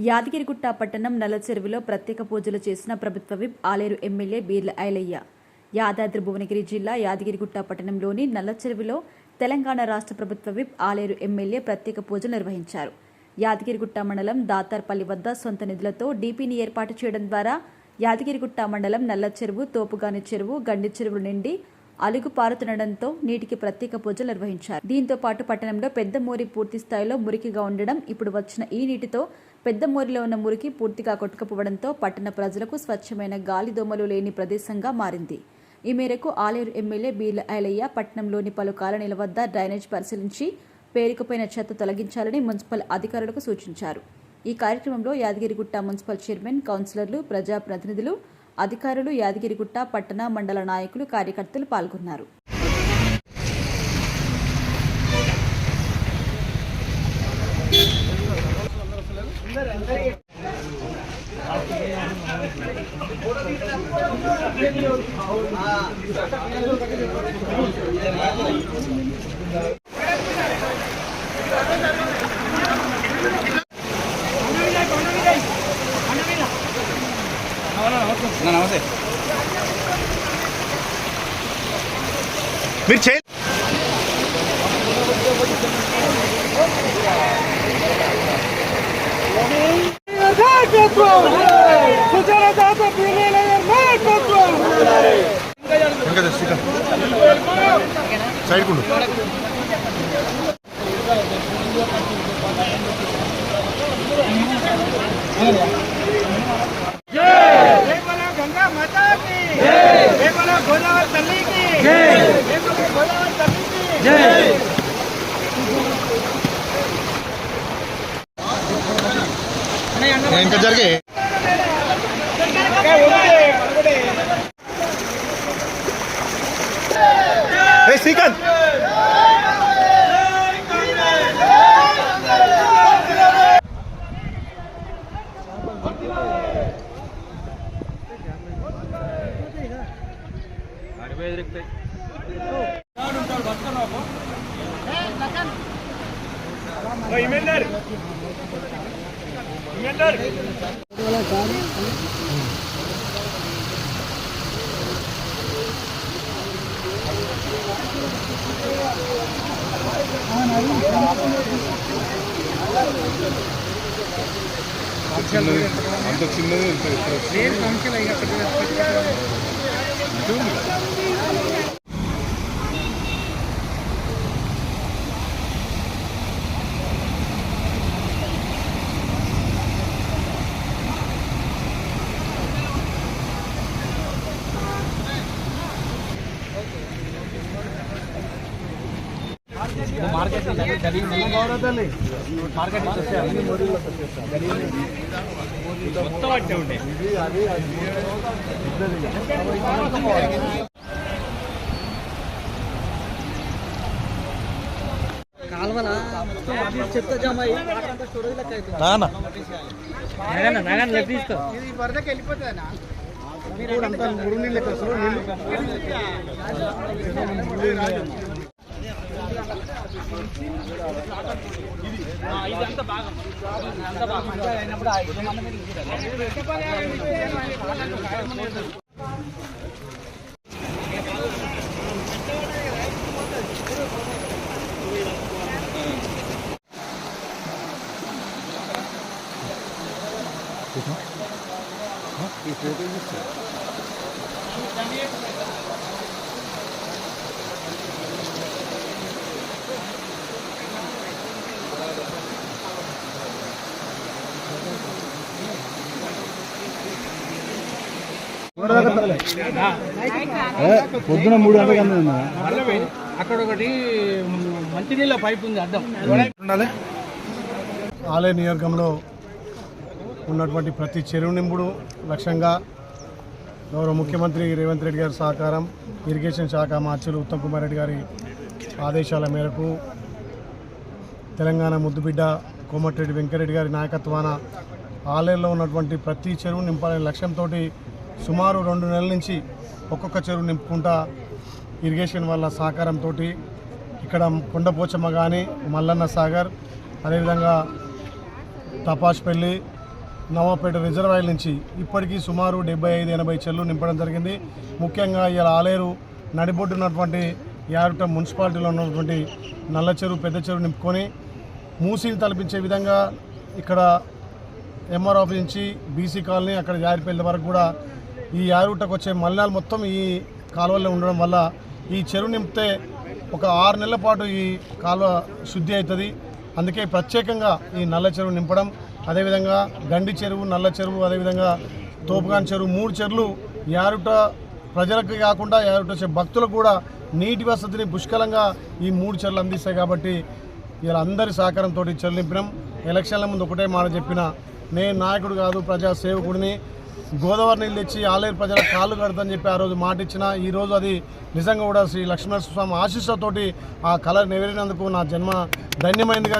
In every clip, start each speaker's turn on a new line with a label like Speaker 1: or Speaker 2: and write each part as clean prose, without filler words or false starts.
Speaker 1: యాదగిరిగుట్ట పట్టణం నల్లచెరువులో ప్రత్యేక పూజలు చేసిన ప్రభుత్వ విప్ ఆలేరు ఎమ్మెల్యే బీర్ల ఐలయ్య. యాదాద్రి భువనగిరి జిల్లా యాదగిరిగుట్ట పట్టణంలోని నల్లచెరువులో తెలంగాణ రాష్ట్ర ప్రభుత్వ విప్ ఆలేరు ఎమ్మెల్యే ప్రత్యేక పూజలు నిర్వహించారు. యాదగిరిగుట్ట మండలం దాతార్పల్లి వద్ద సొంత నిధులతో డీపీని ఏర్పాటు చేయడం ద్వారా యాదగిరిగుట్ట మండలం నల్లచెరువు, తోపుగాని చెరువు, గండి చెరువులు నిండి అలుగు పారుతుండటంతో నీటికి ప్రత్యేక పూజలు నిర్వహించారు. దీంతో పాటు పట్టణంలో పెద్ద మోరి పూర్తి స్థాయిలో మురికిగా ఉండడం, ఇప్పుడు వచ్చిన ఈ నీటితో పెద్ద మోరిలో ఉన్న మురికి పూర్తిగా కొట్టుకుపోవడంతో పట్టణ ప్రజలకు స్వచ్ఛమైన గాలి దోమలు లేని ప్రదేశంగా మారింది. ఈ మేరకు ఆలేరు ఎమ్మెల్యే బీర్ల ఐలయ్య పట్టణంలోని పలు కాలనీల వద్ద డ్రైనేజ్ పరిశీలించి పేరుకుపోయిన చెత్త తొలగించాలని మున్సిపల్ అధికారులకు సూచించారు. ఈ కార్యక్రమంలో యాదగిరిగుట్ట మున్సిపల్ చైర్మన్, కౌన్సిలర్లు, ప్రజాప్రతినిధులు, అధికారులు, యాదగిరిగుట్ట పట్టణ, మండల నాయకులు, కార్యకర్తలు పాల్గొన్నారు.
Speaker 2: నమస్తే మీరు చేయండి. సైడ్ కుండు
Speaker 3: गंगा माता की जय, बोलो गोदावरी तल्ली की जय, बोलो गोदावरी तल्ली की जय।
Speaker 2: ఇంకా జరిగే శ్రీకాంత్ అంత చిన్నది మార్కెట్ మొత్తం అట్టే ఉంటాయి.
Speaker 3: కాలువల చెత్త జమ అయ్యి స్టోరేజ్ లెక్క ఇది వరదకి వెళ్ళిపోతుందా? మీరు అంతా మురుగు నీళ్ళు లెక్క ఇదంతా బాగా అయినప్పుడు ఈ ఫోటో పొద్దున 3 గంటలకు అక్కడ ఒకటి మంచినీళ్ళ పైప్ ఉంది అడ్డం.
Speaker 4: ఆలయ నియోజకంలో ఉన్నటువంటి ప్రతి చెరువు నింపుడు లక్ష్యంగా గౌరవ ముఖ్యమంత్రి రేవంత్ రెడ్డి గారి సహకారం, ఇరిగేషన్ శాఖ మార్చులు ఉత్తమ్ కుమార్ రెడ్డి గారి ఆదేశాల మేరకు తెలంగాణ ముద్దుబిడ్డ కోమటిరెడ్డి వెంకరెడ్డి గారి నాయకత్వాన ఆలయంలో ఉన్నటువంటి ప్రతి చెరువు నింపాలనే లక్ష్యంతో సుమారు 2 నెలల నుంచి ఒక్కొక్క చెరువు నింపుకుంటా ఇరిగేషన్ వాళ్ళ సహకారంతో ఇక్కడ కొండపోచమ్మ కానీ, మల్లన్న సాగర్, అదేవిధంగా తపాష్పల్లి, నవాపేట రిజర్వాయర్ నుంచి ఇప్పటికీ సుమారు 75-80 చెర్లు నింపడం జరిగింది. ముఖ్యంగా ఇలా ఆలేరు నడిబొడ్డు ఉన్నటువంటి యారుట మున్సిపాలిటీలో ఉన్నటువంటి నల్ల చెరువు పెద్ద చెరువు నింపుకొని మూసిని తలపించే విధంగా ఇక్కడ ఎంఆర్ ఆఫీస్ నుంచి బీసీ కాలనీ అక్కడ జారిపల్లి వరకు కూడా ఈ యారుటకు వచ్చే మలినాలు మొత్తం ఈ కాలువల్లో ఉండడం వల్ల ఈ చెరువు నింపితే ఒక 6 నెలల పాటు ఈ కాలువ శుద్ధి అవుతుంది. అందుకే ప్రత్యేకంగా ఈ నల్ల చెరువు నింపడం, అదేవిధంగా గండి చెరువు, నల్ల చెరువు, అదేవిధంగా తోపుగాన్ చెరువు 3 చెరువులు యారుట ప్రజలకు కాకుండా యారుట వచ్చే భక్తులకు కూడా నీటి వసతిని పుష్కలంగా ఈ 3 చెరువులు అందిస్తాయి. కాబట్టి ఇలా అందరి సహకారంతో చెరువు నింపినాం. ఎలక్షన్ల ముందు ఒకటే మాట చెప్పిన, నేను నాయకుడు కాదు ప్రజా సేవకుడిని, గోదావరి నీళ్ళు తెచ్చి ఆలేరు ప్రజల కాళ్ళు కడతాని చెప్పి ఆ రోజు మాట ఇచ్చిన. ఈరోజు అది నిజంగా కూడా శ్రీ లక్ష్మీనరసింహస్వామి ఆశీస్సులతోటి ఆ కళ నెరవేరినందుకు నా జన్మ ధన్యమైందిగా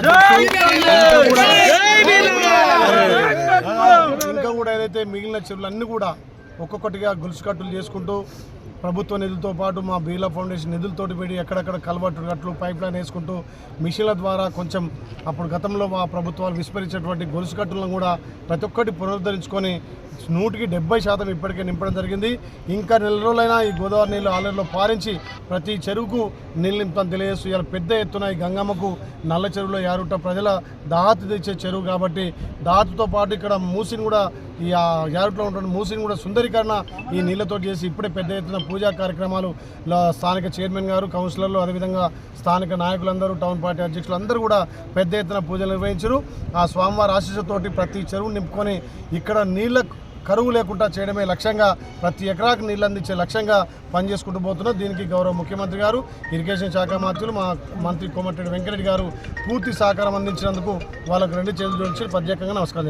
Speaker 4: ఇంకా కూడా ఏదైతే మిగిలిన చెరువులన్నీ కూడా ఒక్కొక్కటిగా గొలుసు కట్టులు చేసుకుంటూ ప్రభుత్వ నిధులతో పాటు మా బీర్లా ఫౌండేషన్ నిధులతోటి పెట్టి ఎక్కడెక్కడ కలవట్టు గట్లు పైప్ లైన్ వేసుకుంటూ మిషన్ల ద్వారా కొంచెం అప్పుడు గతంలో మా ప్రభుత్వాలు విస్మరించేటువంటి గొలుసు కట్టులను కూడా ప్రతి ఒక్కటి పునరుద్ధరించుకొని 100% ఇప్పటికే నింపడం జరిగింది. ఇంకా నెల రోజులైనా ఈ గోదావరి నీళ్ళు ఆలేరులో పారించి ప్రతి చెరువుకు నీళ్ళు నింపుతాను తెలియజేస్తూ ఇలా పెద్ద ఎత్తున ఈ గంగమ్మకు నల్ల చెరువులో యారుట ప్రజల దాహత తెచ్చే చెరువు కాబట్టి దాహతతో పాటు ఇక్కడ మూసిని కూడా ఈ యారుట్లో ఉన్న మూసిని కూడా సుందరీకరణ ఈ నీళ్లతో చేసి ఇప్పుడే పెద్ద ఎత్తున పూజా కార్యక్రమాలు స్థానిక చైర్మన్ గారు, కౌన్సిలర్లు, అదేవిధంగా స్థానిక నాయకులందరూ, టౌన్ పార్టీ అధ్యక్షులు అందరూ కూడా పెద్ద ఎత్తున పూజలు నిర్వహించారు. ఆ స్వామివారి ఆశీస్సుతోటి ప్రతి చెరువు నింపుకొని ఇక్కడ నీళ్ళ కరువు లేకుండా చేయడమే లక్ష్యంగా, ప్రతి ఎకరాకు నీళ్ళు అందించే లక్ష్యంగా పనిచేసుకుంటూ పోతున్నారు. దీనికి గౌరవ ముఖ్యమంత్రి గారు, ఇరిగేషన్ శాఖ మంత్రులు, మా మంత్రి కోమటిరెడ్డి వెంకరెడ్డి గారు పూర్తి సహకారం అందించినందుకు వాళ్ళకు 2 చేతులు జోడించి ప్రత్యేకంగా నమస్కారం.